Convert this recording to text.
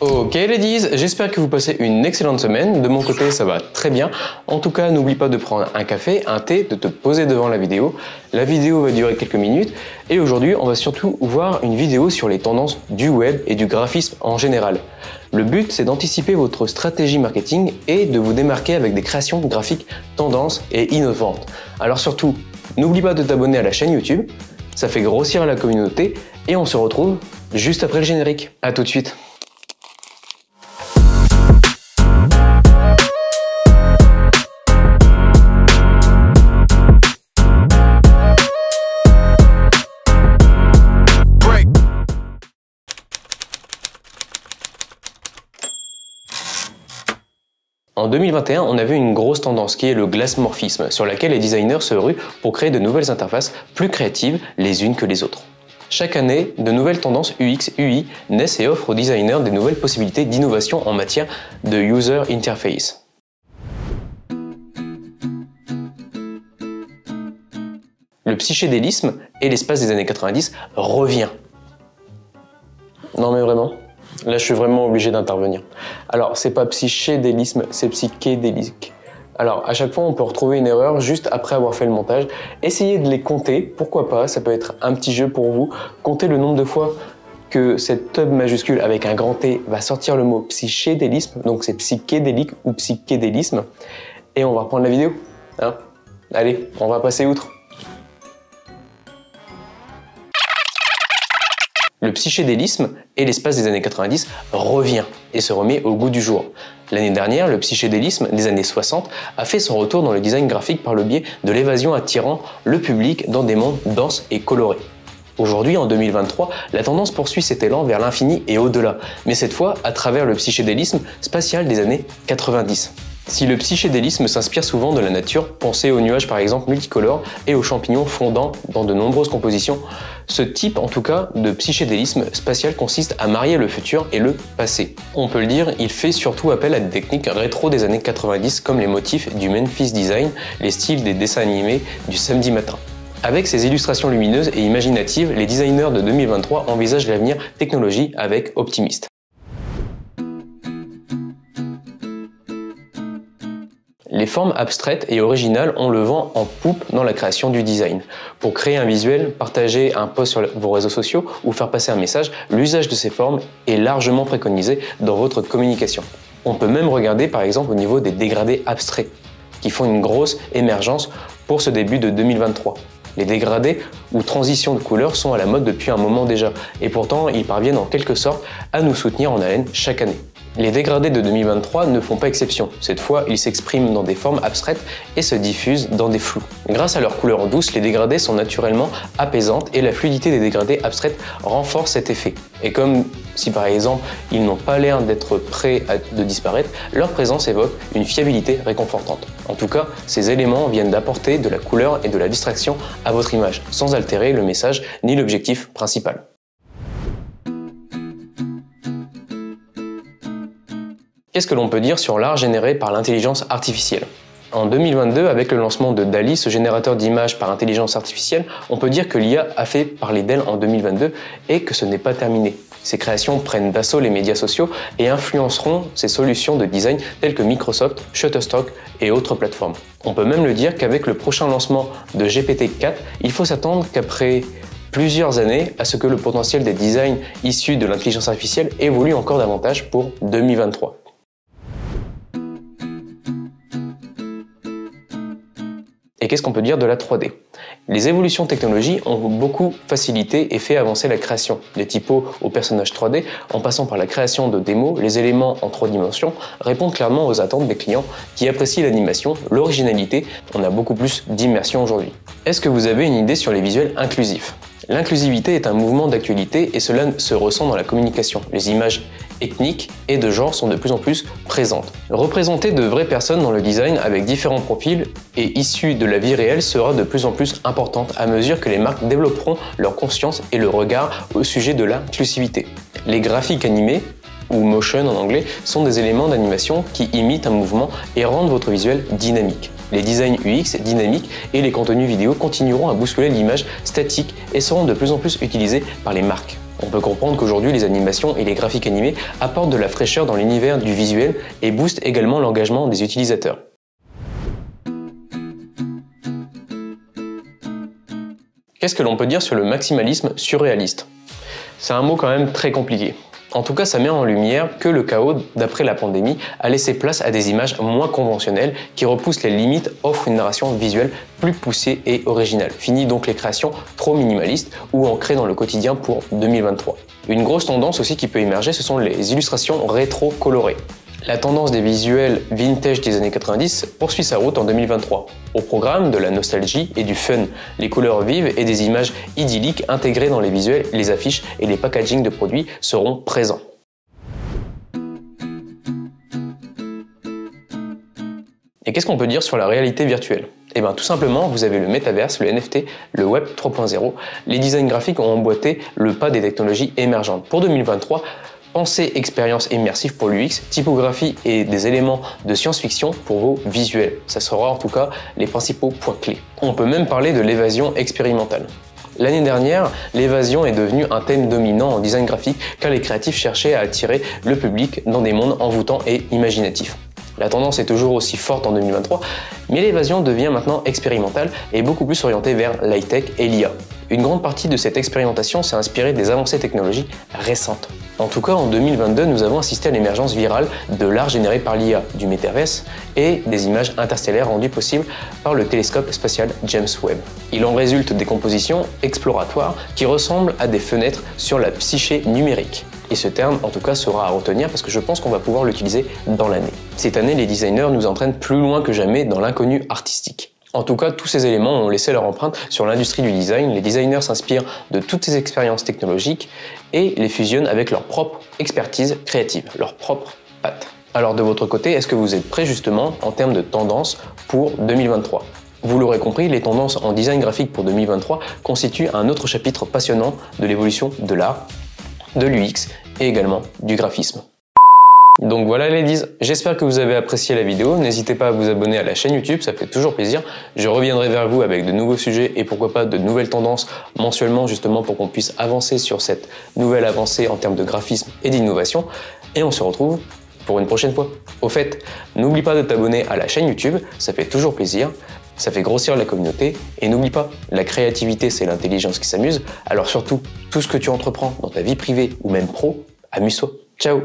Ok ladies, j'espère que vous passez une excellente semaine. De mon côté, ça va très bien. En tout cas, n'oublie pas de prendre un café, un thé, de te poser devant la vidéo. La vidéo va durer quelques minutes et aujourd'hui, on va surtout voir une vidéo sur les tendances du web et du graphisme en général. Le but, c'est d'anticiper votre stratégie marketing et de vous démarquer avec des créations graphiques tendances et innovantes. Alors surtout, n'oublie pas de t'abonner à la chaîne YouTube. Ça fait grossir la communauté et on se retrouve juste après le générique. À tout de suite. En 2021, on a vu une grosse tendance qui est le glassmorphisme, sur laquelle les designers se ruent pour créer de nouvelles interfaces plus créatives les unes que les autres. Chaque année, de nouvelles tendances UX, UI naissent et offrent aux designers des nouvelles possibilités d'innovation en matière de user interface. Le psychédélisme et l'espace des années 90 revient. Non mais vraiment ? Là, je suis vraiment obligé d'intervenir. Alors, c'est pas psychédélisme, c'est psychédélique. Alors, à chaque fois, on peut retrouver une erreur juste après avoir fait le montage. Essayez de les compter, pourquoi pas, ça peut être un petit jeu pour vous. Comptez le nombre de fois que cette tub majuscule avec un grand T va sortir le mot psychédélisme, donc c'est psychédélique ou psychédélisme. Et on va reprendre la vidéo. Hein ? Allez, on va passer outre. Le psychédélisme et l'espace des années 90 revient et se remet au goût du jour. L'année dernière, le psychédélisme des années 60 a fait son retour dans le design graphique par le biais de l'évasion attirant le public dans des mondes denses et colorés. Aujourd'hui, en 2023, la tendance poursuit cet élan vers l'infini et au-delà, mais cette fois à travers le psychédélisme spatial des années 90. Si le psychédélisme s'inspire souvent de la nature, pensez aux nuages par exemple multicolores et aux champignons fondant dans de nombreuses compositions, ce type en tout cas de psychédélisme spatial consiste à marier le futur et le passé. On peut le dire, il fait surtout appel à des techniques rétro des années 90 comme les motifs du Memphis Design, les styles des dessins animés du samedi matin. Avec ces illustrations lumineuses et imaginatives, les designers de 2023 envisagent l'avenir technologie avec optimisme. Les formes abstraites et originales ont le vent en poupe dans la création du design. Pour créer un visuel, partager un post sur vos réseaux sociaux ou faire passer un message, l'usage de ces formes est largement préconisé dans votre communication. On peut même regarder par exemple au niveau des dégradés abstraits, qui font une grosse émergence pour ce début de 2023. Les dégradés ou transitions de couleurs sont à la mode depuis un moment déjà, et pourtant ils parviennent en quelque sorte à nous soutenir en haleine chaque année. Les dégradés de 2023 ne font pas exception. Cette fois, ils s'expriment dans des formes abstraites et se diffusent dans des flous. Grâce à leur couleur douce, les dégradés sont naturellement apaisantes et la fluidité des dégradés abstraits renforce cet effet. Et comme si par exemple, ils n'ont pas l'air d'être prêts de disparaître, leur présence évoque une fiabilité réconfortante. En tout cas, ces éléments viennent d'apporter de la couleur et de la distraction à votre image, sans altérer le message ni l'objectif principal. Qu'est-ce que l'on peut dire sur l'art généré par l'intelligence artificielle ? En 2022, avec le lancement de DALL-E, ce générateur d'images par intelligence artificielle, on peut dire que l'IA a fait parler d'elle en 2022 et que ce n'est pas terminé. Ces créations prennent d'assaut les médias sociaux et influenceront ces solutions de design telles que Microsoft, Shutterstock et autres plateformes. On peut même le dire qu'avec le prochain lancement de GPT-4, il faut s'attendre qu'après plusieurs années à ce que le potentiel des designs issus de l'intelligence artificielle évolue encore davantage pour 2023. Et qu'est-ce qu'on peut dire de la 3D ? Les évolutions technologiques ont beaucoup facilité et fait avancer la création. Des typos aux personnages 3D, en passant par la création de démos, les éléments en 3 dimensions répondent clairement aux attentes des clients qui apprécient l'animation, l'originalité. On a beaucoup plus d'immersion aujourd'hui. Est-ce que vous avez une idée sur les visuels inclusifs ? L'inclusivité est un mouvement d'actualité et cela se ressent dans la communication. Les images ethniques et de genre sont de plus en plus présentes. Représenter de vraies personnes dans le design avec différents profils et issus de la vie réelle sera de plus en plus importante à mesure que les marques développeront leur conscience et le regard au sujet de l'inclusivité. Les graphiques animés, ou motion en anglais, sont des éléments d'animation qui imitent un mouvement et rendent votre visuel dynamique. Les designs UX dynamiques et les contenus vidéo continueront à bousculer l'image statique et seront de plus en plus utilisés par les marques. On peut comprendre qu'aujourd'hui les animations et les graphiques animés apportent de la fraîcheur dans l'univers du visuel et boostent également l'engagement des utilisateurs. Qu'est-ce que l'on peut dire sur le maximalisme surréaliste? C'est un mot quand même très compliqué. En tout cas, ça met en lumière que le chaos d'après la pandémie a laissé place à des images moins conventionnelles qui repoussent les limites, offrent une narration visuelle plus poussée et originale. Fini donc les créations trop minimalistes ou ancrées dans le quotidien pour 2023. Une grosse tendance aussi qui peut émerger, ce sont les illustrations rétro-colorées. La tendance des visuels vintage des années 90 poursuit sa route en 2023. Au programme de la nostalgie et du fun, les couleurs vives et des images idylliques intégrées dans les visuels, les affiches et les packagings de produits seront présents. Et qu'est-ce qu'on peut dire sur la réalité virtuelle? Eh bien tout simplement, vous avez le métaverse, le NFT, le Web 3.0. Les designs graphiques ont emboîté le pas des technologies émergentes. Pour 2023, pensez expérience immersive pour l'UX, typographie et des éléments de science-fiction pour vos visuels. Ça sera en tout cas les principaux points clés. On peut même parler de l'évasion expérimentale. L'année dernière, l'évasion est devenue un thème dominant en design graphique car les créatifs cherchaient à attirer le public dans des mondes envoûtants et imaginatifs. La tendance est toujours aussi forte en 2023, mais l'évasion devient maintenant expérimentale et beaucoup plus orientée vers l'high-tech et l'IA. Une grande partie de cette expérimentation s'est inspirée des avancées technologiques récentes. En tout cas, en 2022, nous avons assisté à l'émergence virale de l'art généré par l'IA, du métaverse et des images interstellaires rendues possibles par le télescope spatial James Webb. Il en résulte des compositions exploratoires qui ressemblent à des fenêtres sur la psyché numérique. Et ce terme, en tout cas, sera à retenir parce que je pense qu'on va pouvoir l'utiliser dans l'année. Cette année, les designers nous entraînent plus loin que jamais dans l'inconnu artistique. En tout cas, tous ces éléments ont laissé leur empreinte sur l'industrie du design. Les designers s'inspirent de toutes ces expériences technologiques et les fusionnent avec leur propre expertise créative, leur propre patte. Alors de votre côté, est-ce que vous êtes prêts justement en termes de tendance pour 2023 ? Vous l'aurez compris, les tendances en design graphique pour 2023 constituent un autre chapitre passionnant de l'évolution de l'art, de l'UX et également du graphisme. Donc voilà les ladies, j'espère que vous avez apprécié la vidéo, n'hésitez pas à vous abonner à la chaîne YouTube, ça fait toujours plaisir. Je reviendrai vers vous avec de nouveaux sujets et pourquoi pas de nouvelles tendances mensuellement justement pour qu'on puisse avancer sur cette nouvelle avancée en termes de graphisme et d'innovation. Et on se retrouve pour une prochaine fois. Au fait, n'oublie pas de t'abonner à la chaîne YouTube, ça fait toujours plaisir, ça fait grossir la communauté et n'oublie pas, la créativité c'est l'intelligence qui s'amuse, alors surtout, tout ce que tu entreprends dans ta vie privée ou même pro, amuse-toi. Ciao!